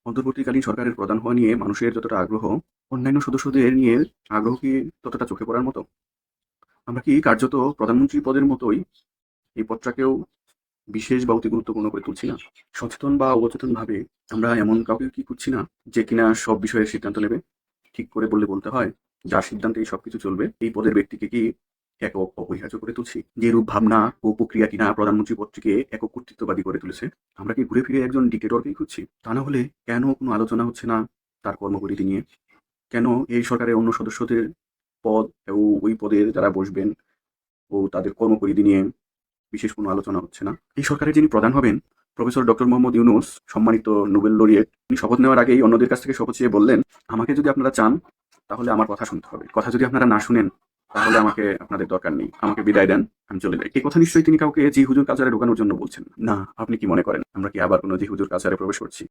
অন্তর্বর্তীকালীন সরকারের প্রধান হওয়া নিয়ে মানুষের যতটা আগ্রহ, অন্যান্য সদস্যদের নিয়ে আগ্রহ কি ততটা চোখে পড়ার মতো? আমরা কি কার্যত প্রধানমন্ত্রী পদের মতোই এই পদটাকেও বিশেষ বা অতি গুরুত্বপূর্ণ করে তুলছি না? সচেতন বা অবচেতনভাবে আমরা এমন কাউকে কি খুঁজছি না, যে কিনা সব বিষয়ে সিদ্ধান্ত নেবে? ঠিক করে বললে বলতে হয়, যার সিদ্ধান্তেই সবকিছু চলবে, এই পদের ব্যক্তিকে কি একক অপরিহার্য করে তুলছি? যে রূপ ভাবনা ও প্রক্রিয়া কিনা প্রধানমন্ত্রী পদটিকে একক কর্তৃত্ববাদী করে তুলেছে, আমরা কি ঘুরে ফিরে একজন ডিক্টেটরকেই খুঁজছি? তা না হলে কেন কোনো আলোচনা হচ্ছে না তার কর্মপরিধি নিয়ে? কেন এই সরকারের অন্য সদস্যদের পদ ও ওই পদের যারা বসবেন ও তাদের কর্মপরিধি নিয়ে বিশেষ কোনো আলোচনা হচ্ছে না? এই সরকারের যিনি প্রধান হবেন, প্রফেসর ডক্টর মোহাম্মদ ইউনূস, সম্মানিত নোবেল লরিয়েট, তিনি শপথ নেওয়ার আগেই অন্যদের কাছ থেকে শপথ চেয়ে বললেন, আমাকে যদি আপনারা চান তাহলে আমার কথা শুনতে হবে, কথা যদি আপনারা না শুনেন তাহলে আমাকে আপনাদের দরকার নেই, আমাকে বিদায় দেন, আমি চলে যাই। এই কথা নিশ্চয়ই তিনি কাউকে জি হুজুর কালচারে ঢোকানোর জন্য বলছেন না। আপনি কি মনে করেন, আমরা কি আবার কোনো জি হুজুর কালচারে প্রবেশ করছি?